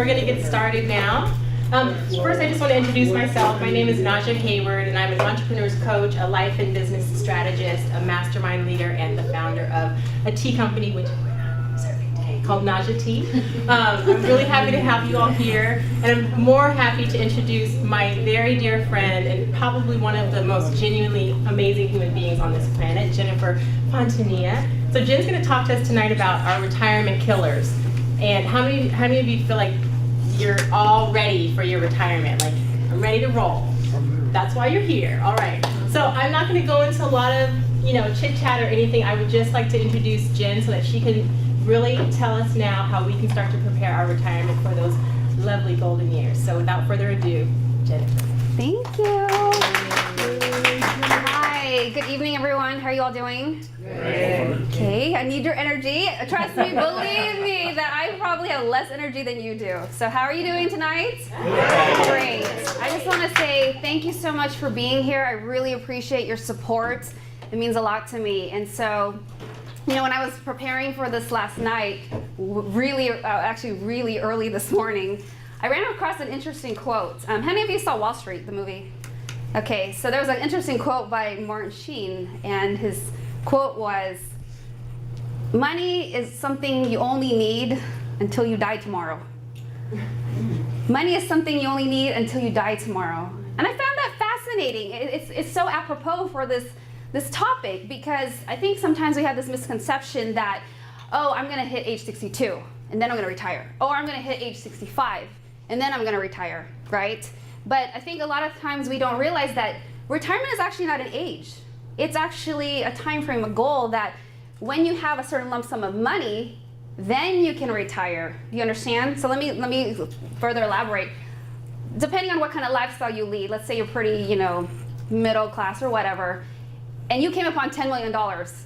we're going to get started now. First, I just want to introduce myself. My name is Naja Hayward, and I'm an entrepreneur's coach, a life and business strategist, a mastermind leader, and the founder of a tea company, which we're not serving today, called Naja Tea. I'm really happy to have you all here, and I'm more happy to introduce my very dear friend and probably one of the most genuinely amazing human beings on this planet, Jennifer Fontanilla. So Jen's going to talk to us tonight about our retirement killers. And how many of you feel like you're all ready for your retirement? Like, I'm ready to roll. That's why you're here. All right. So I'm not going to go into a lot of, chit chat or anything. I would just like to introduce Jen so that she can really tell us now how we can start to prepare our retirement for those lovely golden years. So without further ado, Jennifer. Thank you. Hi. Good evening, everyone. How are you all doing? Great. Okay. I need your energy. Trust me, believe me, that I probably have less energy than you do. So how are you doing tonight? Great. I just want to say thank you so much for being here. I really appreciate your support. It means a lot to me. And so, when I was preparing for this last night, really early this morning, I ran across an interesting quote. How many of you saw Wall Street, the movie? Okay, so there was an interesting quote by Martin Sheen, and his quote was, "Money is something you only need until you die tomorrow." Money is something you only need until you die tomorrow. And I found that fascinating. It's so apropos for this topic, because I think sometimes we have this misconception that, oh, I'm going to hit age 62 and then I'm going to retire. Or I'm going to hit age 65 and then I'm going to retire, right? But I think a lot of times we don't realize that retirement is actually not an age. It's actually a time frame, a goal that when you have a certain lump sum of money, then you can retire. Do you understand? So let me further elaborate. Depending on what kind of lifestyle you lead, let's say you're pretty, middle class or whatever, and you came upon $10 million,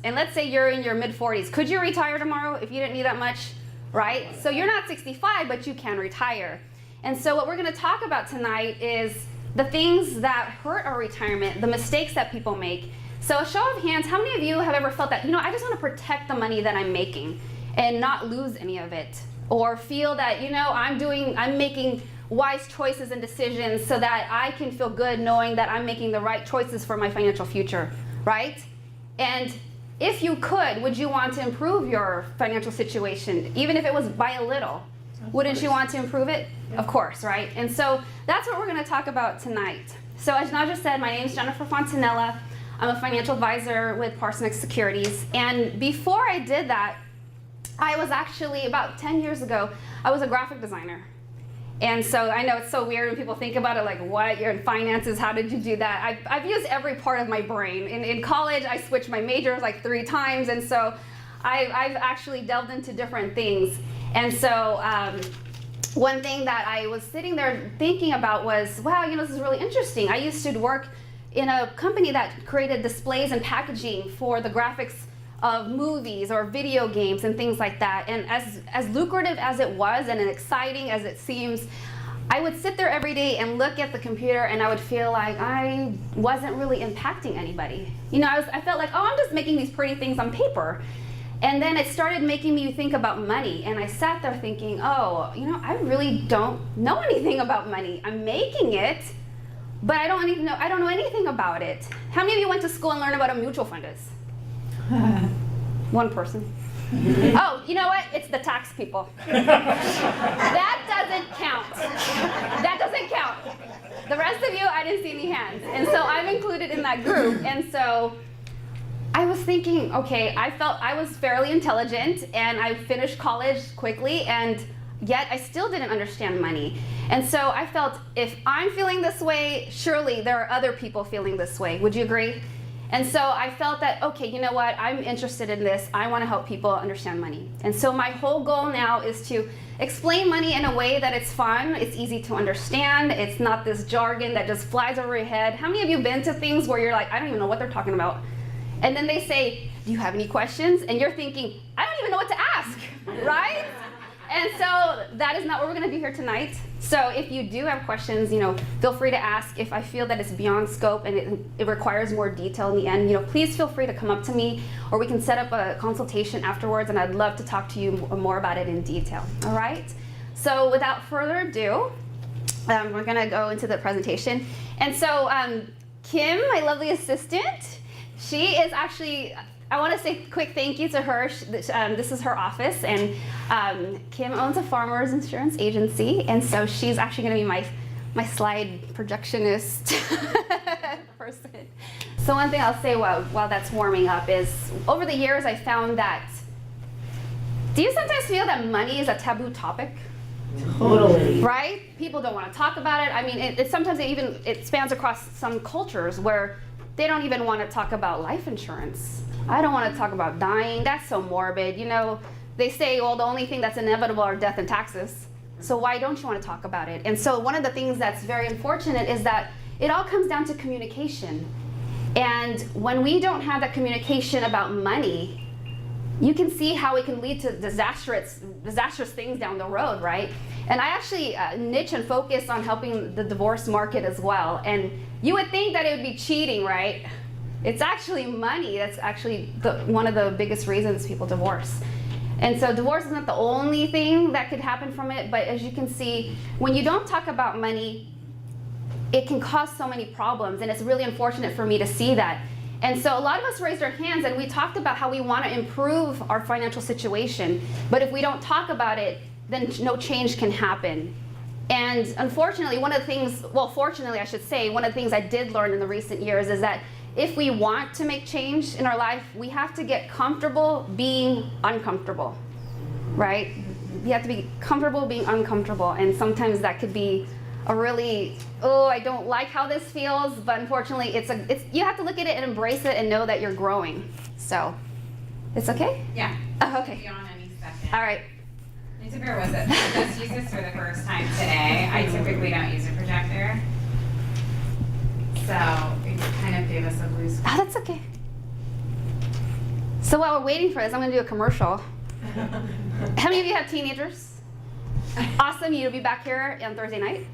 and let's say you're in your mid-40s, could you retire tomorrow if you didn't need that much, right? So you're not 65, but you can retire. And so what we're going to talk about tonight is the things that hurt our retirement, the mistakes that people make. So a show of hands, how many of you have ever felt that, I just want to protect the money that I'm making and not lose any of it? Or feel that, I'm making wise choices and decisions so that I can feel good knowing that I'm making the right choices for my financial future, right? And if you could, would you want to improve your financial situation, even if it was by a little? Wouldn't you want to improve it? Yeah. Of course, right? And so that's what we're going to talk about tonight. So as Naja said, my name is Jennifer Fontanilla. I'm a financial advisor with Parsons Securities. And before I did that, I was actually, about 10 years ago, I was a graphic designer. And so I know it's so weird when people think about it, like, what, you're in finances, how did you do that? I've used every part of my brain. In college, I switched my majors like 3 times, and so I've actually delved into different things. And so one thing that I was sitting there thinking about was, wow, this is really interesting. I used to work in a company that created displays and packaging for the graphics of movies or video games and things like that. And as lucrative as it was and as exciting as it seems, I would sit there every day and look at the computer and I would feel like I wasn't really impacting anybody. I felt like, oh, I'm just making these pretty things on paper. And then it started making me think about money. And I sat there thinking, oh, I really don't know anything about money. I'm making it, but I don't know anything about it. How many of you went to school and learned about a mutual fund is? One person. Oh, you know what? It's the tax people. That doesn't count. That doesn't count. The rest of you, I didn't see any hands. And so I'm included in that group. And so I was thinking, okay, I felt I was fairly intelligent and I finished college quickly, and yet I still didn't understand money. And so I felt, if I'm feeling this way, surely there are other people feeling this way. Would you agree? And so I felt that, okay, you know what? I'm interested in this. I want to help people understand money. And so my whole goal now is to explain money in a way that it's fun, it's easy to understand, it's not this jargon that just flies over your head. How many of you have been to things where you're like, I don't even know what they're talking about? And then they say, do you have any questions? And you're thinking, I don't even know what to ask, right? And so that is not what we're going to do here tonight. So if you do have questions, feel free to ask. If I feel that it's beyond scope and it requires more detail in the end, please feel free to come up to me, or we can set up a consultation afterwards, and I'd love to talk to you more about it in detail. All right? So without further ado, we're gonna go into the presentation. And so Kim, my lovely assistant, she is actually, I wanna say a quick thank you to her. This is her office, and Kim owns a farmer's insurance agency, and so she's actually gonna be my slide projectionist person. So one thing I'll say while that's warming up is, over the years I found that, do you sometimes feel that money is a taboo topic? Totally. Right? People don't want to talk about it. I mean, sometimes it spans across some cultures where they don't even want to talk about life insurance. I don't want to talk about dying. That's so morbid. You know, they say, well, the only thing that's inevitable are death and taxes. So why don't you want to talk about it? And so one of the things that's very unfortunate is that it all comes down to communication. And when we don't have that communication about money, you can see how it can lead to disastrous things down the road, right? And I actually niche and focus on helping the divorce market as well. And you would think that it would be cheating, right? It's actually money. That's actually one of the biggest reasons people divorce. And so divorce is not the only thing that could happen from it, but as you can see, when you don't talk about money, it can cause so many problems, and it's really unfortunate for me to see that. And so a lot of us raised our hands and we talked about how we want to improve our financial situation, but if we don't talk about it, then no change can happen. And unfortunately, one of the things, well, fortunately I should say, one of the things I did learn in the recent years is that if we want to make change in our life, we have to get comfortable being uncomfortable, right? You have to be comfortable being uncomfortable, and sometimes that could be a really, oh, I don't like how this feels, but unfortunately you have to look at it and embrace it and know that you're growing. So, it's okay? Yeah. Oh, okay. Be on any second. All right. Need to bear with it. I just used this for the first time today. I typically don't use a projector. So, it kind of gave us a blue screen. Oh, that's okay. So while we're waiting for this, I'm gonna do a commercial. How many of you have teenagers? Awesome, you'll be back here on Thursday night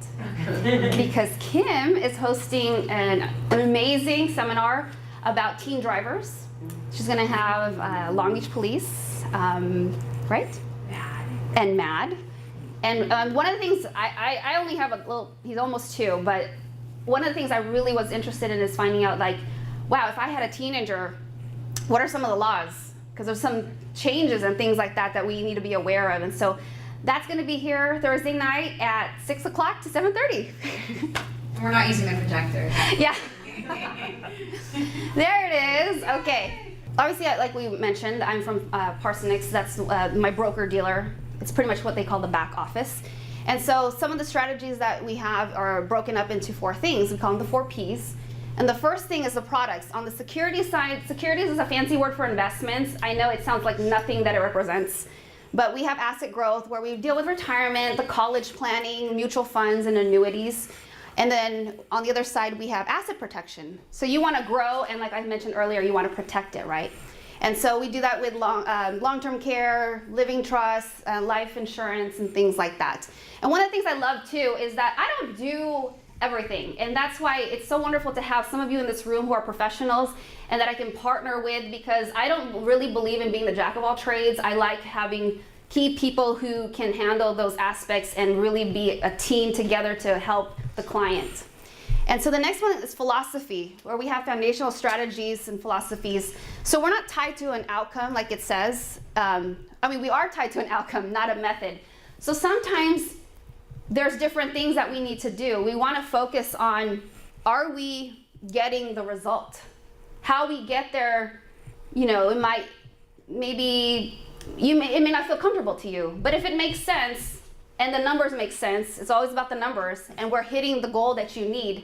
because Kim is hosting an amazing seminar about teen drivers. She's gonna have Long Beach Police, right? Mad. And MAD. And one of the things, I only have a little, he's almost 2, but one of the things I really was interested in is finding out, like, wow, if I had a teenager, what are some of the laws? Because there's some changes and things like that that we need to be aware of. And so that's going to be here Thursday night at 6 o'clock to 7:30. We're not using the projector. Yeah. There it is. Okay. Obviously, like we mentioned, I'm from Parsonix. That's my broker dealer. It's pretty much what they call the back office. And so some of the strategies that we have are broken up into 4 things. We call them the 4 Ps. And the first thing is the products. On the security side, securities is a fancy word for investments. I know it sounds like nothing that it represents. But we have asset growth where we deal with retirement, the college planning, mutual funds, and annuities. And then on the other side, we have asset protection. So you want to grow, and like I mentioned earlier, you want to protect it, right? And so we do that with long-term care, living trusts, life insurance, and things like that. And one of the things I love too is that I don't do everything. And that's why it's so wonderful to have some of you in this room who are professionals and that I can partner with, because I don't really believe in being the jack of all trades. I like having key people who can handle those aspects and really be a team together to help the client. And so the next one is philosophy, where we have foundational strategies and philosophies. So we're not tied to an outcome like it says. We are tied to an outcome, not a method. So sometimes there's different things that we need to do. We want to focus on, are we getting the result? How we get there, you know, it may not feel comfortable to you, but if it makes sense and the numbers make sense, it's always about the numbers, and we're hitting the goal that you need,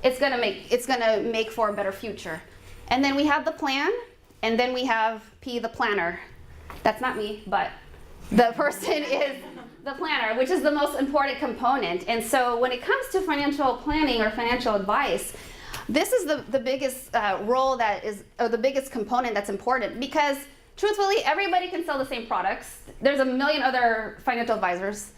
it's gonna make for a better future. And then we have the plan, and then we have P, the planner. That's not me, but the person is the planner, which is the most important component. And so when it comes to financial planning or financial advice, this is the biggest role or the biggest component that's important, because truthfully, everybody can sell the same products. There's a million other financial advisors.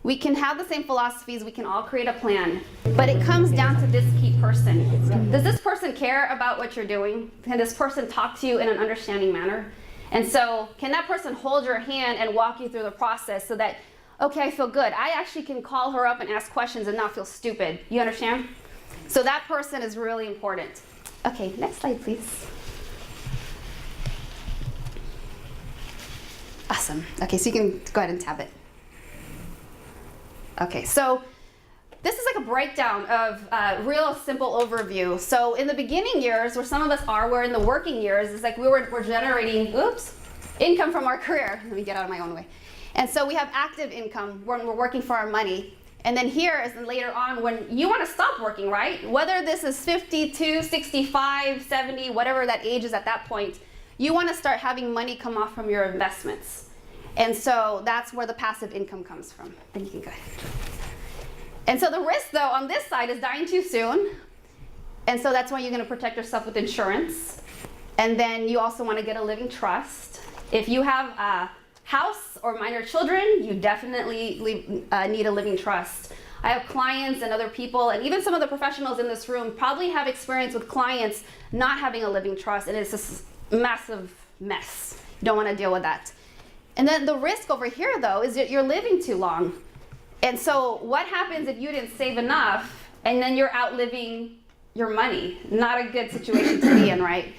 We can have the same philosophies, we can all create a plan, but it comes down to this key person. Does this person care about what you're doing? Can this person talk to you in an understanding manner? And so can that person hold your hand and walk you through the process so that okay, I feel good. I actually can call her up and ask questions and not feel stupid. You understand? So that person is really important. Okay, next slide, please. Awesome. Okay, so you can go ahead and tab it. Okay, so this is like a breakdown of real simple overview. So in the beginning years, where some of us are, we're in the working years, it's like we're generating, income from our career. Let me get out of my own way. And so we have active income when we're working for our money. And then here is later on when you want to stop working, right? Whether this is 52, 65, 70, whatever that age is at that point, you want to start having money come off from your investments. And so that's where the passive income comes from. Then you can go ahead. And so the risk, though, on this side is dying too soon. And so that's why you're going to protect yourself with insurance. And then you also want to get a living trust. If you have a house or minor children, you definitely need a living trust. I have clients and other people, and even some of the professionals in this room probably have experience with clients not having a living trust, and it's this massive mess. You don't want to deal with that. And then the risk over here, though, is that you're living too long. And so what happens if you didn't save enough and then you're outliving your money? Not a good situation to be in, right?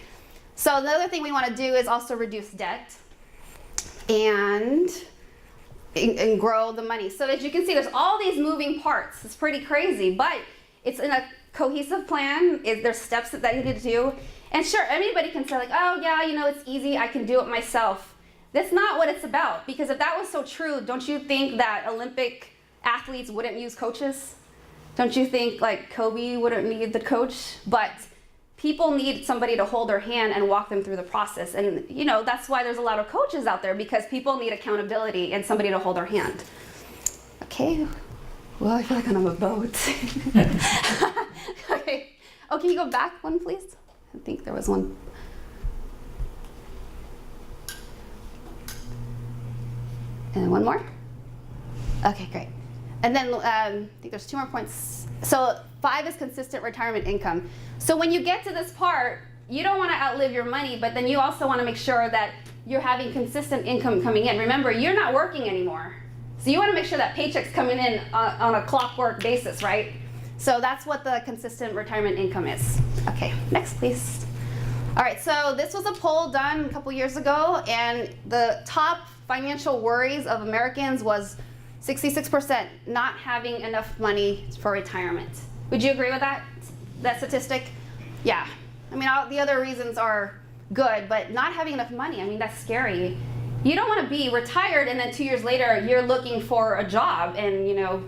So the other thing we want to do is also reduce debt and grow the money. So as you can see, there's all these moving parts. It's pretty crazy, but it's in a cohesive plan. There's steps that you need to do. And sure, anybody can say like, oh yeah, you know, it's easy, I can do it myself. That's not what it's about, because if that was so true, don't you think that Olympic athletes wouldn't use coaches? Don't you think like Kobe wouldn't need the coach? But people need somebody to hold their hand and walk them through the process. And you know, that's why there's a lot of coaches out there, because people need accountability and somebody to hold their hand. Okay, well, I feel like I'm on a boat. Okay, oh, can you go back one, please? I think there was one. And one more? Okay, great. And then I think there's 2 more points. So 5 is consistent retirement income. So when you get to this part, you don't want to outlive your money, but then you also want to make sure that you're having consistent income coming in. Remember, you're not working anymore. So you want to make sure that paycheck's coming in on a clockwork basis, right? So that's what the consistent retirement income is. Okay, next please. All right, so this was a poll done a couple years ago, and the top financial worries of Americans was 66% not having enough money for retirement. Would you agree with that statistic? Yeah. I mean, all the other reasons are good, but not having enough money, I mean, that's scary. You don't want to be retired and then 2 years later you're looking for a job, and you know,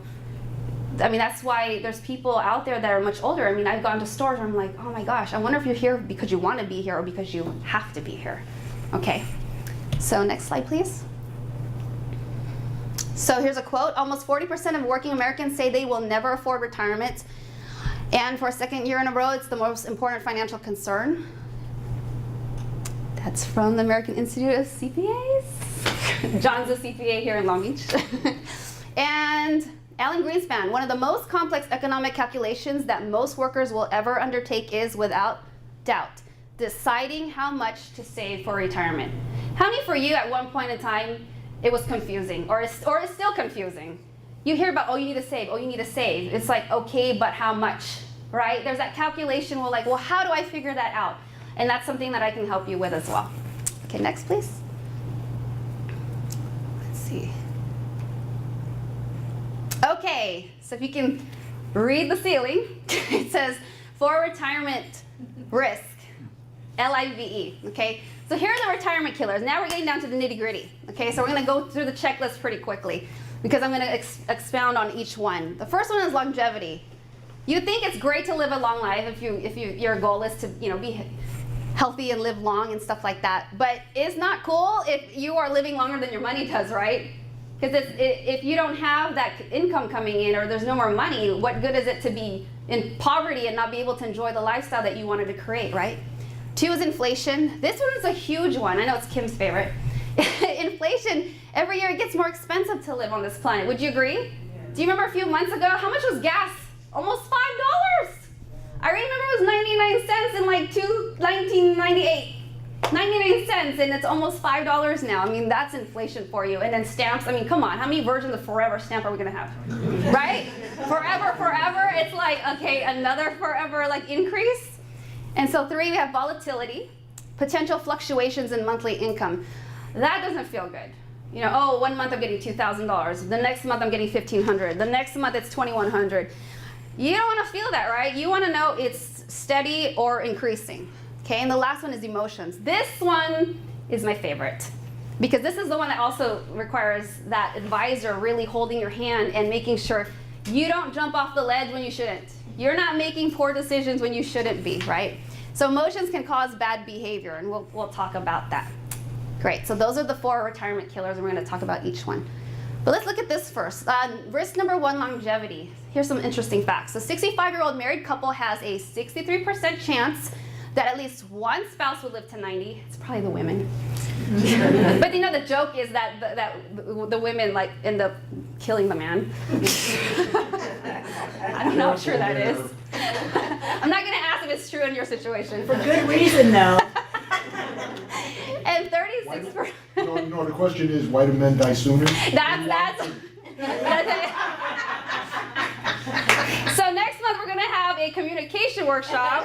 I mean, that's why there's people out there that are much older. I mean, I've gone to stores where I'm like, oh my gosh, I wonder if you're here because you want to be here or because you have to be here. Okay, so next slide, please. So here's a quote. Almost 40% of working Americans say they will never afford retirement. And for a second year in a row, it's the most important financial concern. That's from the American Institute of CPAs. John's a CPA here in Long Beach. And Alan Greenspan, one of the most complex economic calculations that most workers will ever undertake is, without doubt, deciding how much to save for retirement. How many for you at one point in time it was confusing, or it's still confusing? You hear about, oh, you need to save, oh, you need to save. It's like, okay, but how much, right? There's that calculation where like, well, how do I figure that out? And that's something that I can help you with as well. Okay, next please. Let's see. Okay, so if you can read the ceiling, it says, for retirement risk, LIVE, okay? So here are the retirement killers. Now we're getting down to the nitty gritty, okay? So we're gonna go through the checklist pretty quickly because I'm gonna expound on each one. The first one is longevity. You think it's great to live a long life if your goal is to, you know, be healthy and live long and stuff like that, but it's not cool if you are living longer than your money does, right? Because if you don't have that income coming in, or there's no more money, what good is it to be in poverty and not be able to enjoy the lifestyle that you wanted to create, right? 2 is inflation. This one is a huge one. I know it's Kim's favorite. Inflation, every year it gets more expensive to live on this planet. Would you agree? Yeah. Do you remember a few months ago, how much was gas? Almost $5. I remember it was 99 cents in like 1998. 99 cents, and it's almost $5 now. I mean, that's inflation for you. And then stamps, I mean, come on, how many versions of Forever stamp are we gonna have? Right? Forever, it's like, okay, another forever like increase. And so 3, we have volatility, potential fluctuations in monthly income. That doesn't feel good. You know, oh, 1 month I'm getting $2,000. The next month I'm getting $1,500. The next month it's $2,100. You don't want to feel that, right? You want to know it's steady or increasing. Okay, and the last one is emotions. This one is my favorite because this is the one that also requires that advisor really holding your hand and making sure you don't jump off the ledge when you shouldn't. You're not making poor decisions when you shouldn't be, right? So emotions can cause bad behavior, and we'll talk about that. Great, so those are the 4 retirement killers, and we're going to talk about each one. But let's look at this first. Risk number 1, longevity. Here's some interesting facts. A 65-year-old married couple has a 63% chance that at least one spouse will live to 90. It's probably the women. But you know, the joke is that the women like end up killing the man. I don't know how true that is. I'm not gonna ask if it's true in your situation. For good reason, though. And 36%. No, the question is, why do men die sooner? That's it. So next month we're gonna have a communication workshop.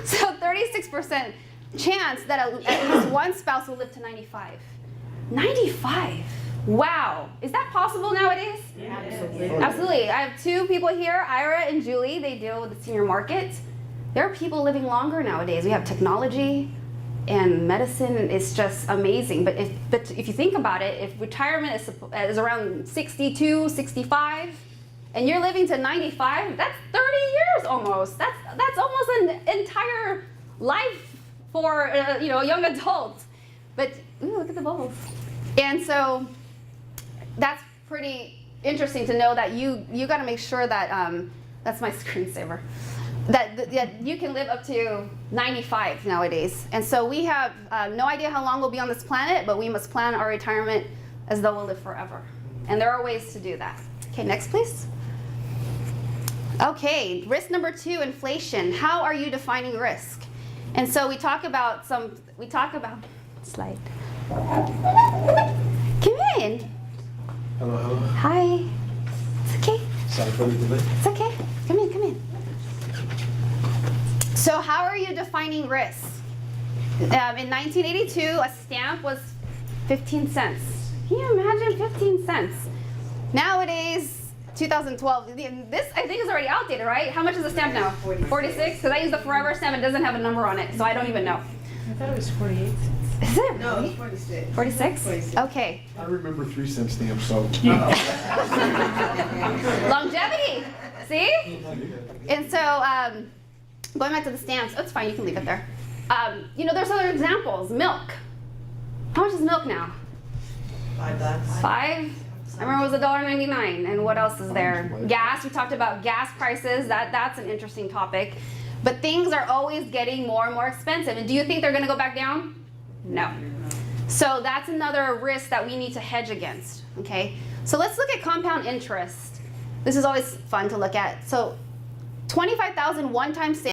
So 36% chance that at least one spouse will live to 95. 95. Wow. Is that possible nowadays? Yeah, absolutely. Absolutely. I have 2 people here, Ira and Julie. They deal with the senior market. There are people living longer nowadays. We have technology and medicine. It's just amazing. But if you think about it, if retirement is around 62, 65, and you're living to 95, that's 30 years almost. That's almost an entire life for a young adult. But ooh, look at the bubbles. And so that's pretty interesting to know that you got to make sure that that's my screensaver. That you can live up to 95 nowadays. And so we have no idea how long we'll be on this planet, but we must plan our retirement as though we'll live forever. And there are ways to do that. Okay, next please. Okay, risk number 2, inflation. How are you defining risk? And so we talk about slide. Come in. Hello. Hi. It's okay. Sorry for the delay. It's okay. Come in. So how are you defining risk? In 1982, a stamp was 15 cents. Can you imagine 15 cents? Nowadays, 2012, this I think is already outdated, right? How much is a stamp now? 46? Because I use the Forever stamp, it doesn't have a number on it, so I don't even know. I thought it was 48 cents. Is it? No, it's 46. 46? 46. Okay. I remember 3-cent stamps, so. Longevity, see? And so, going back to the stamps, it's fine, you can leave it there. There's other examples. Milk. How much is milk now? $5. 5? I remember it was $1.99. And what else is there? Gas, we talked about gas prices. That's an interesting topic. But things are always getting more and more expensive. And do you think they're gonna go back down? No. So that's another risk that we need to hedge against, okay? So let's look at compound interest. This is always fun to look at. So 25,000 one-time savings.